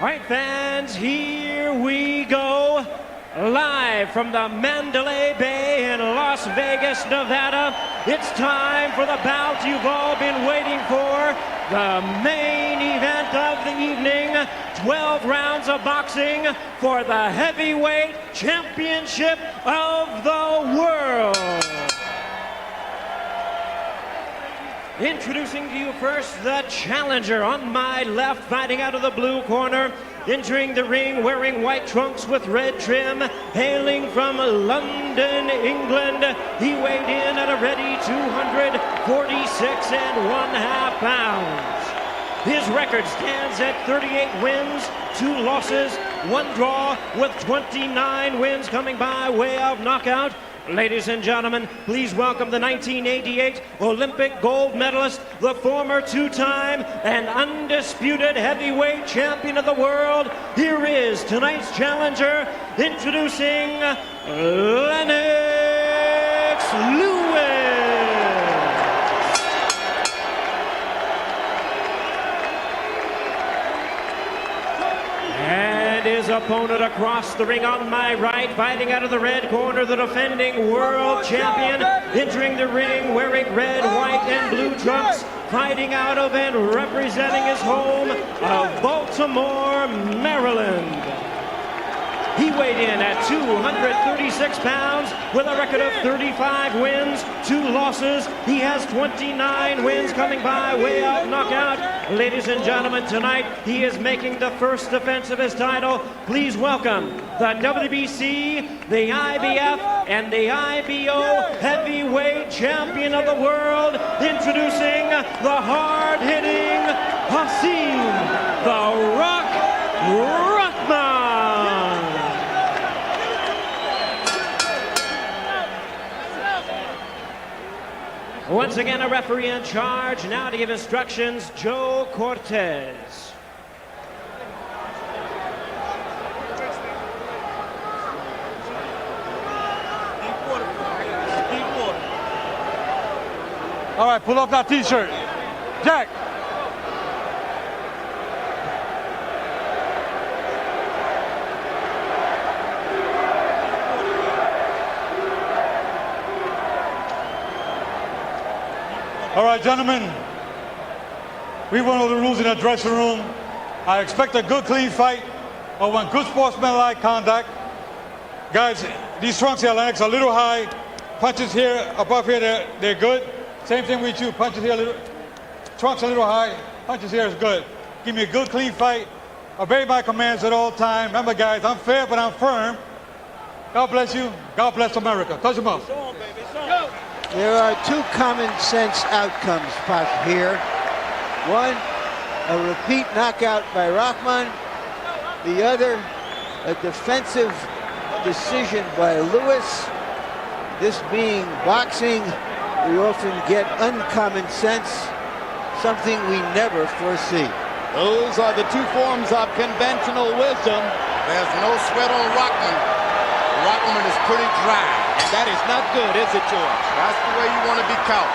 All right, fans, here we go. Live from the Mandalay Bay in Las Vegas, Nevada. It's time for the bout you've all been waiting for. The main event of the evening. 12 rounds of boxing for the heavyweight championship of the world. Introducing to you first the challenger on my left, fighting out of the blue corner, entering the ring wearing white trunks with red trim, hailing from London, England. He weighed in at a ready 246 1/2 pounds. His record stands at 38 wins, 2 losses, 1 draw, with 29 wins coming by way of knockout. Ladies and gentlemen, please welcome the 1988 Olympic gold medalist, the former 2-time and undisputed heavyweight champion of the world. Here is tonight's challenger, introducing Lennox Lewis. And his opponent across the ring on my right, fighting out of the red corner, the defending world champion, entering the ring wearing red, white, and blue trunks, fighting out of and representing his home of Baltimore, Maryland. He weighed in at 236 pounds with a record of 35 wins, 2 losses. He has 29 wins coming by way of knockout. Ladies and gentlemen, tonight he is making the first defense of his title. Please welcome the WBC, the IBF, and the IBO heavyweight champion of the world, introducing the hard-hitting Hasim the Rock Rahman. Once again, a referee in charge. Now to give instructions, Joe Cortez. All right, pull up that t-shirt. Jack. All right, gentlemen, we went over the rules in the dressing room. I expect a good, clean fight. I want good sportsmanlike conduct. Guys, these trunks here, Lennox, are a little high. Punches here, above here, they're good. Same thing with you, punches here a little, trunks a little high, punches here is good. Give me a good, clean fight. Obey my commands at all times. Remember, guys, I'm fair, but I'm firm. God bless you. God bless America. Touch them up. There are 2 common sense outcomes, Pat, here. One, a repeat knockout by Rahman. The other, a defensive decision by Lewis. This being boxing, we often get uncommon sense, something we never foresee. Those are the 2 forms of conventional wisdom. There's no sweat on Rahman. Rahman is pretty dry. That is not good, is it, George? That's the way you want to be caught.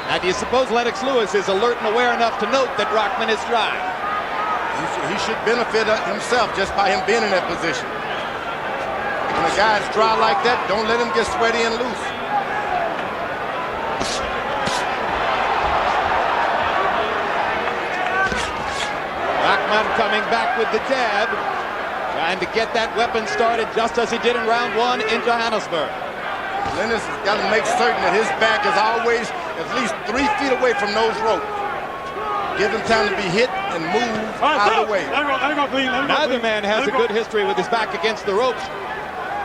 Now, do you suppose Lennox Lewis is alert and aware enough to note that Rahman is dry? He should benefit himself just by him being in that position. When a guy's dry like that, don't let him get sweaty and loose. Rahman coming back with the jab, trying to get that weapon started just as he did in round 1 in Johannesburg. Lennox has got to make certain that his back is always at least 3 feet away from those ropes. Give him time to be hit and move out of the way. Neither man has a good history with his back against the ropes.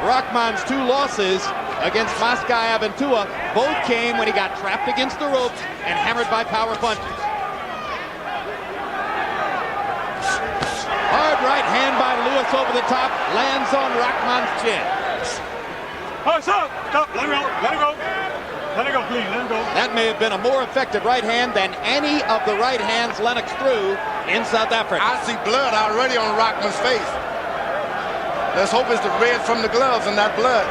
Rahman's 2 losses against Maskayev and Tua both came when he got trapped against the ropes and hammered by power punches. Hard right hand by Lewis over the top, lands on Rahman's chin. Oh, stop! Let it go. Let it go. Let it go, please. Let it go. That may have been a more effective right hand than any of the right hands Lennox threw in South Africa. I see blood already on Rahman's face. Let's hope it's the red from the gloves and that blood.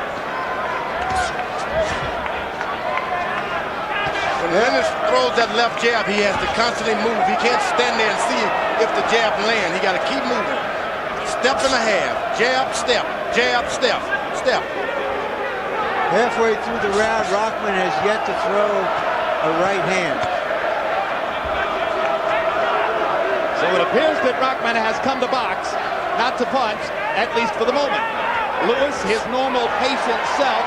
When when Lennox throws that left jab, he has to constantly move. He can't stand there and see if the jab lands. He got to keep moving. Step and a half. Jab, step. Jab, step. Step. Halfway through the round, Rahman has yet to throw a right hand. So it appears that Rahman has come to box, not to punch, at least for the moment. Lewis, his normal patient self,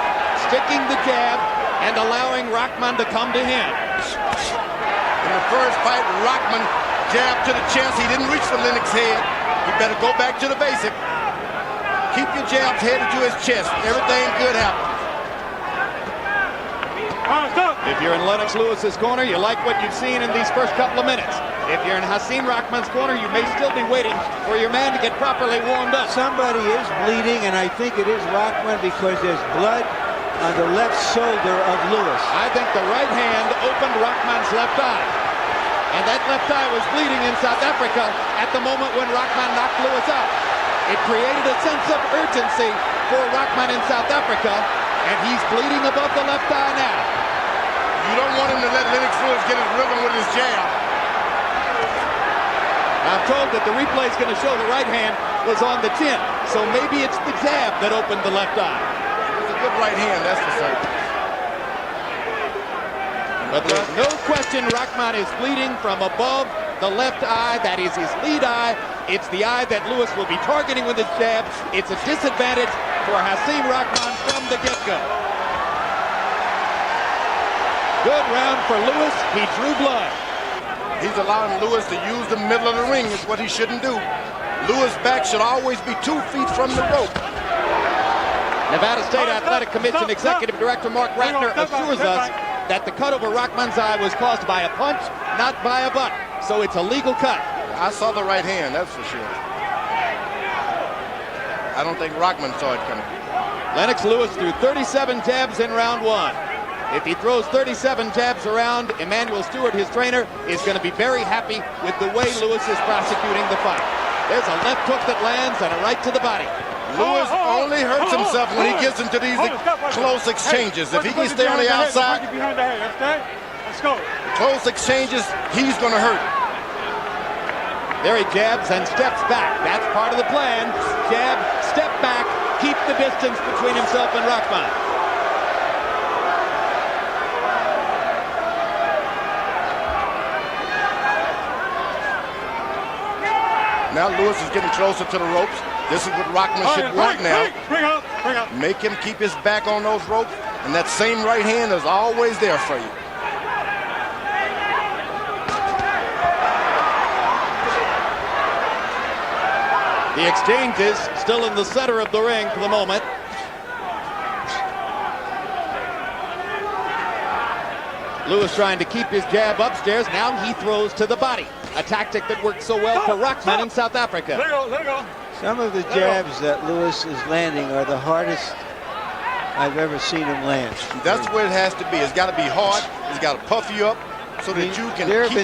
sticking the jab and allowing Rahman to come to him. In the first fight, Rahman jabbed to the chest. He didn't reach for Lennox's head. You better go back to the basic. Keep your jabs headed to his chest. Everything good happens. If you're in Lennox Lewis's corner, you like what you've seen in these first couple of minutes. If you're in Hasim Rahman's corner, you may still be waiting for your man to get properly warmed up. Somebody is bleeding, and I think it is Rahman because there's blood on the left shoulder of Lewis. I think the right hand opened Rahman's left eye. And that left eye was bleeding in South Africa at the moment when Rahman knocked Lewis out. It created a sense of urgency for Rahman in South Africa, and he's bleeding above the left eye now. You don't want him to let Lennox Lewis get his rhythm with his jab. I'm told that the replay is going to show the right hand was on the chin, so maybe it's the jab that opened the left eye. It's a good right hand, that's for certain. But there's no question Rahman is bleeding from above the left eye. That is his lead eye. It's the eye that Lewis will be targeting with his jab. It's a disadvantage for Hasim Rahman from the get-go. Good round for Lewis. He drew blood. He's allowing Lewis to use the middle of the ring. Is what he shouldn't do. Lewis' back should always be 2 feet from the rope. Nevada State Athletic Commission Executive Director Mark Ratner assures us that the cut over Rahman's eye was caused by a punch, not by a butt. So it's a legal cut. I saw the right hand, that's for sure. I don't think Rahman saw it coming. Lennox Lewis threw 37 jabs in round 1. If he throws 37 jabs around, Emmanuel Stewart, his trainer, is going to be very happy with the way Lewis is prosecuting the fight. There's a left hook that lands and a right to the body. Lewis only hurts himself when he gets into these close exchanges. If he can stay on the outside, close exchanges, he's going to hurt. There he jabs and steps back. That's part of the plan. Jab, step back, keep the distance between himself and Rahman. Now Lewis is getting closer to the ropes. This is what Rahman should want now. Bring up. Make him keep his back on those ropes, and that same right hand is always there for you. The exchange is still in the center of the ring for the moment. Lewis trying to keep his jab upstairs. Now he throws to the body. A tactic that worked so well for Rahman in South Africa. Let go. Some of the jabs that Lewis is landing are the hardest I've ever seen him land. That's where it has to be. It's got to be hard. It's got to puff you up so that you can make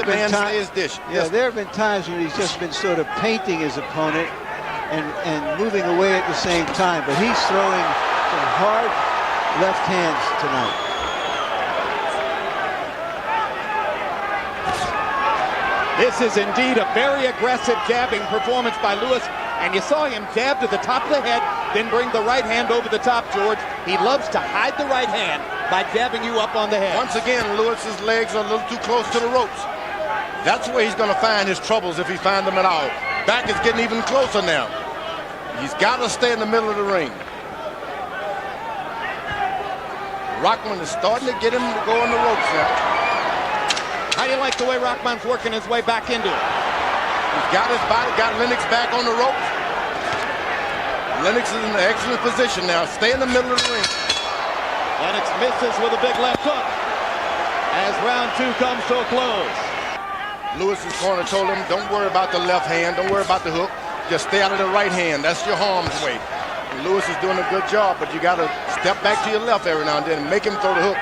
the man stay his dish. Yeah, there have been times when he's just been sort of painting his opponent and moving away at the same time. But he's throwing some hard left hands tonight. This is indeed a very aggressive jabbing performance by Lewis. And you saw him jab to the top of the head, then bring the right hand over the top, George. He loves to hide the right hand by jabbing you up on the head. Once again, Lewis's legs are a little too close to the ropes. That's where he's going to find his troubles if he finds them at all. Back is getting even closer now. He's got to stay in the middle of the ring. Rahman is starting to get him to go on the ropes now. How do you like the way Rahman's working his way back into it? He's got his body, got Lennox back on the ropes. Lennox is in an excellent position now. Stay in the middle of the ring. Lennox misses with a big left hook as round 2 comes to a close. Lewis's corner told him, don't worry about the left hand, don't worry about the hook. Just stay out of the right hand. That's your harm's way. And Lewis is doing a good job, but you got to step back to your left every now and then and make him throw the hook.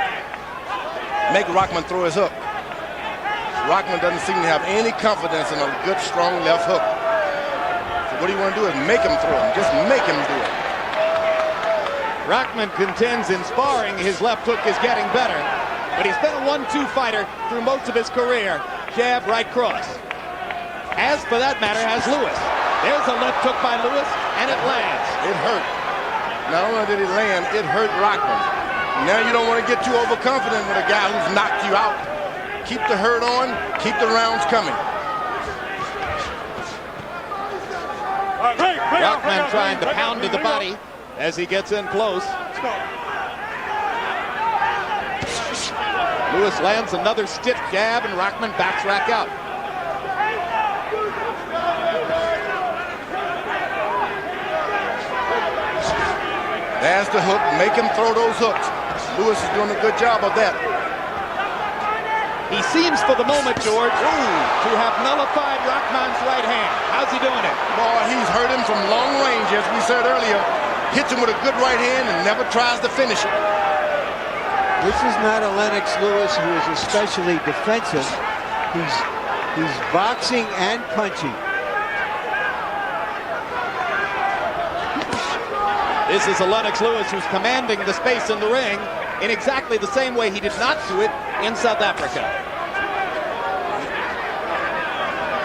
Make Rahman throw his hook. Rahman doesn't seem to have any confidence in a good, strong left hook. So what do you want to do is make him throw him. Just make him do it. Rahman contends in sparring his left hook is getting better. but he's been a 1-2 fighter through most of his career. Jab, right cross. As for that matter, has Lewis. There's a left hook by Lewis, and it lands. It hurt. Not only did it land, it hurt Rahman. Now you don't want to get too overconfident with a guy who's knocked you out. Keep the hurt on, keep the rounds coming. Rahman trying to pound to the body as he gets in close. Lewis lands another stiff jab, and Rahman backs back out. There's the hook. Make him throw those hooks. Lewis is doing a good job of that. He seems for the moment, George, to have nullified Rahman's right hand. How's he doing it? Boy, he's hurt him from long range, as we said earlier. Hits him with a good right hand and never tries to finish it. This is not a Lennox Lewis who is especially defensive. He's boxing and punching. This is a Lennox Lewis who's commanding the space in the ring in exactly the same way he did not do it in South Africa.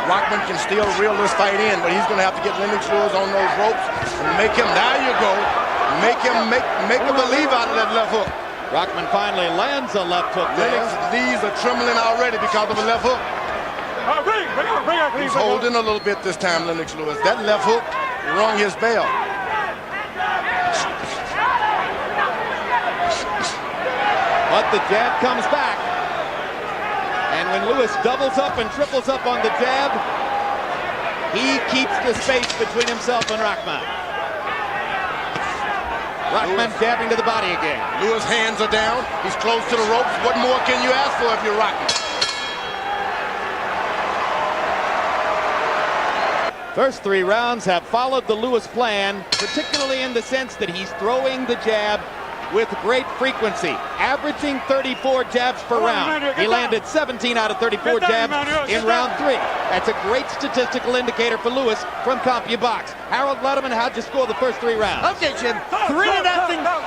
Rahman can still reel this fight in, but he's going to have to get Lennox Lewis on those ropes and make him, there you go, make a believe out of that left hook. Rahman finally lands a left hook there. Lennox's knees are trembling already because of a left hook. He's holding a little bit this time, Lennox Lewis. That left hook rung his bell. But the jab comes back. And when Lewis doubles up and triples up on the jab, he keeps the space between himself and Rahman. Rahman jabbing to the body again. Lewis' hands are down. He's close to the ropes. What more can you ask for if you're Rahman? First 3 rounds have followed the Lewis plan, particularly in the sense that he's throwing the jab with great frequency, averaging 34 jabs per round. He landed 17 out of 34 jabs in round 3. That's a great statistical indicator for Lewis from CompuBox. Harold Letterman, how'd you score the first 3 rounds? Okay, Jim. 3-0,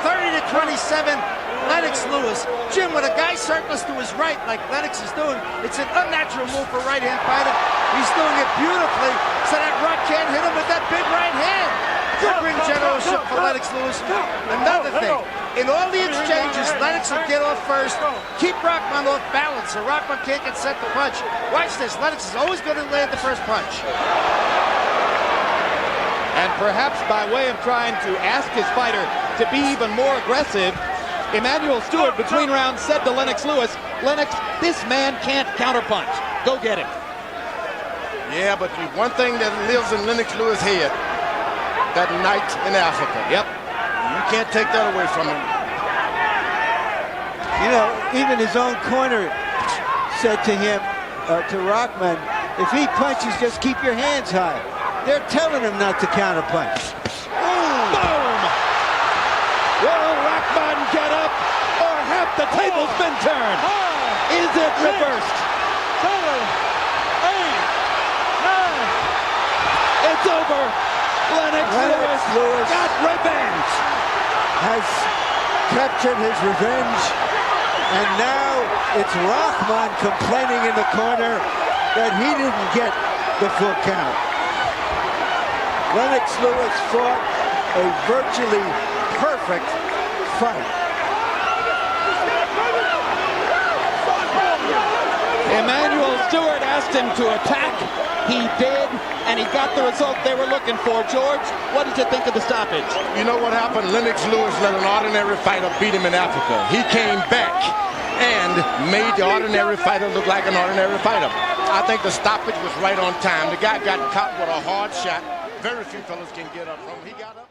30-27. Lennox Lewis. Jim, with a guy surplus to his right, like Lennox is doing, it's an unnatural move for a right-hand fighter. He's doing it beautifully, so that Rock can't hit him with that big right hand. Good ring generalship for Lennox Lewis. Another thing, in all the exchanges, Lennox will get off first, keep Rahman off balance, so Rahman can't get set to punch. Watch this, Lennox is always going to land the first punch. And perhaps by way of trying to ask his fighter to be even more aggressive, Emanuel Stewart between rounds said to Lennox Lewis, Lennox, this man can't counterpunch. Go get him. Yeah, but one thing that lives in Lennox Lewis' head, that night in Africa. Yep. You can't take that away from him. You know, even his own corner said to him, to Rahman, if he punches, just keep your hands high. They're telling him not to counterpunch. Boom! Will Rahman get up, or have the tables been turned? Is it reversed? 7, 8, 9. It's over. Lennox Lewis got revenge. Has captured his revenge, and now it's Rahman complaining in the corner that he didn't get the full count. Lennox Lewis fought a virtually perfect fight. Emanuel Stewart asked him to attack. He did, and he got the result they were looking for. George, what did you think of the stoppage? You know what happened? Lennox Lewis let an ordinary fighter beat him in Africa. He came back and made the ordinary fighter look like an ordinary fighter. I think the stoppage was right on time. The guy got caught with a hard shot. Very few fellas can get up from him. He got up.